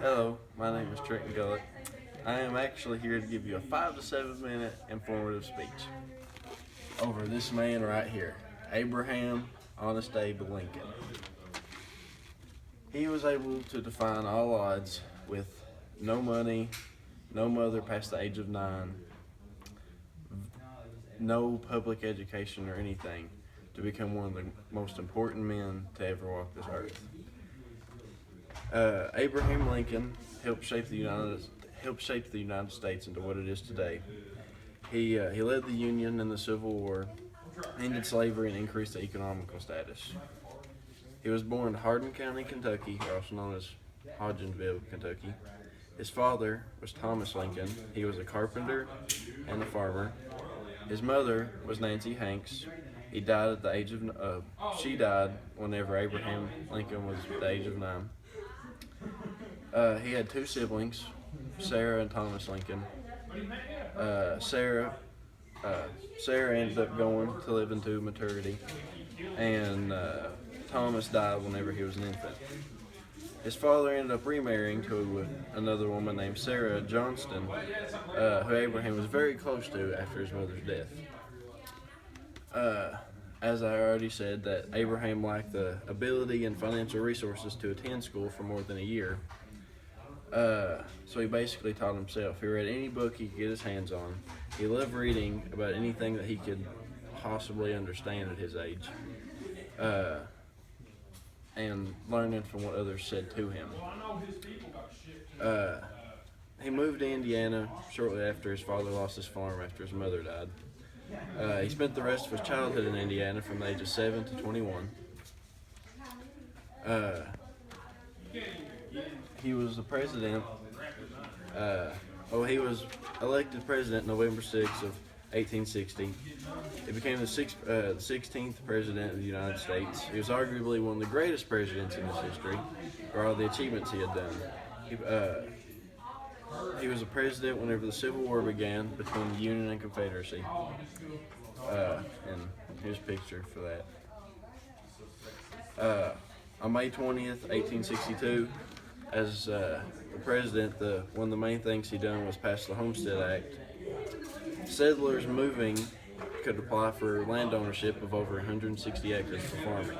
Hello, my name is Trenton Gullet. I am actually here to give you a 5 to 7 minute informative speech over this man right here, Abraham Honest Abe Lincoln. He was able to defy all odds with no money, no mother past the age of 9, no public education or anything, to become one of the most important men to ever walk this earth. Abraham Lincoln helped shape the United States into what it is today. He led the Union in the Civil War, ended slavery, and increased the economical status. He was born in Hardin County, Kentucky, also known as Hodgenville, Kentucky. His father was Thomas Lincoln. He was a carpenter and a farmer. His mother was Nancy Hanks. He died at the age of she died whenever Abraham Lincoln was the age of 9. He had 2 siblings, Sarah and Thomas Lincoln. Sarah ended up going to live into maturity, and Thomas died whenever he was an infant. His father ended up remarrying to another woman named Sarah Johnston, who Abraham was very close to after his mother's death. As I already said, that Abraham lacked the ability and financial resources to attend school for more than a year. So he basically taught himself. He read any book he could get his hands on. He loved reading about anything that he could possibly understand at his age, and learning from what others said to him. He moved to Indiana shortly after his father lost his farm after his mother died. He spent the rest of his childhood in Indiana from the age of 7 to 21. He was the president. He was elected president November 6th of 1860. He became the 16th president of the United States. He was arguably one of the greatest presidents in his history for all the achievements he had done. He was a president whenever the Civil War began between the Union and Confederacy. And here's a picture for that. On May 20th, 1862, as the president, one of the main things he done was pass the Homestead Act. Settlers moving could apply for land ownership of over 160 acres for farming.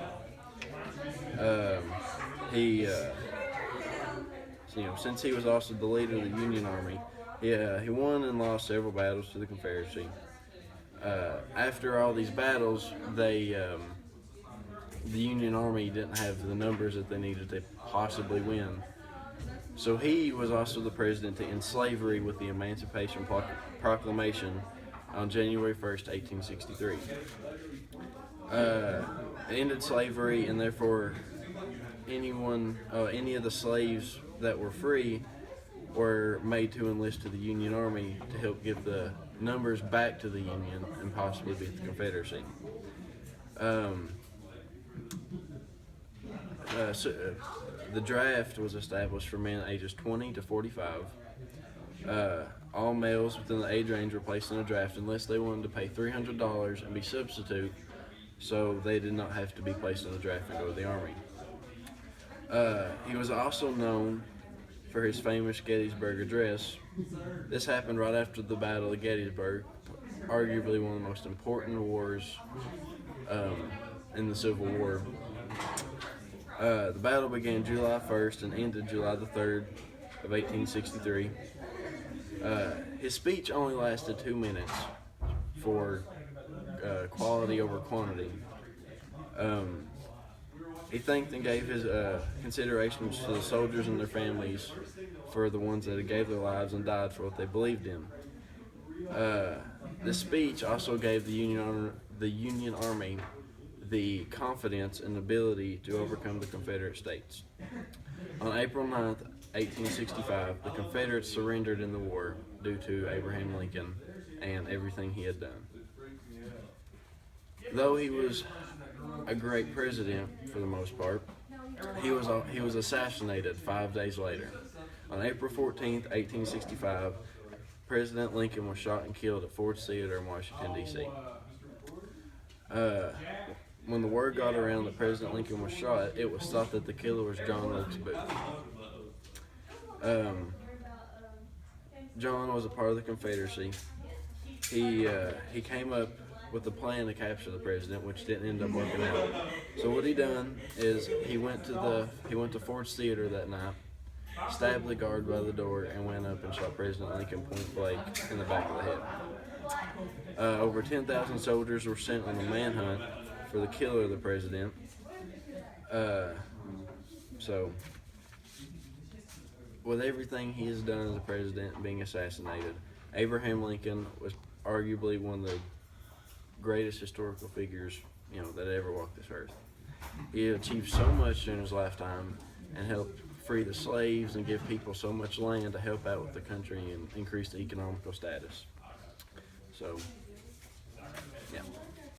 Since he was also the leader of the Union Army, he won and lost several battles to the Confederacy. After all these battles, the Union Army didn't have the numbers that they needed to possibly win. So he was also the president to end slavery with the Emancipation Proclamation on January 1st, 1863. It ended slavery, and therefore any of the slaves that were free were made to enlist to the Union Army to help give the numbers back to the Union and possibly beat the Confederacy. The draft was established for men ages 20 to 45. All males within the age range were placed in a draft unless they wanted to pay $300 and be substitute, so they did not have to be placed in the draft and go to the Army. He was also known for his famous Gettysburg Address. This happened right after the Battle of Gettysburg, arguably one of the most important wars in the Civil War. The battle began July 1st and ended July the 3rd of 1863. His speech only lasted 2 minutes for quality over quantity. He thanked and gave his considerations to the soldiers and their families for the ones that had gave their lives and died for what they believed in. This speech also gave the Union Army the confidence and ability to overcome the Confederate States. On April 9th, 1865, the Confederates surrendered in the war due to Abraham Lincoln and everything he had done. Though he was a great president for the most part, he was assassinated 5 days later. On April 14th, 1865, President Lincoln was shot and killed at Ford's Theater in Washington, D.C. When the word got around that President Lincoln was shot, it was thought that the killer was John Wilkes Booth. John was a part of the Confederacy. He came up with a plan to capture the president, which didn't end up working out. So what he done is he went to Ford's Theater that night, stabbed the guard by the door, and went up and shot President Lincoln point blank in the back of the head. Over 10,000 soldiers were sent on a manhunt for the killer of the president. So, with everything he has done as a president being assassinated, Abraham Lincoln was arguably one of the greatest historical figures, that ever walked this earth. He achieved so much during his lifetime and helped free the slaves and give people so much land to help out with the country and increase the economical status. So, yeah.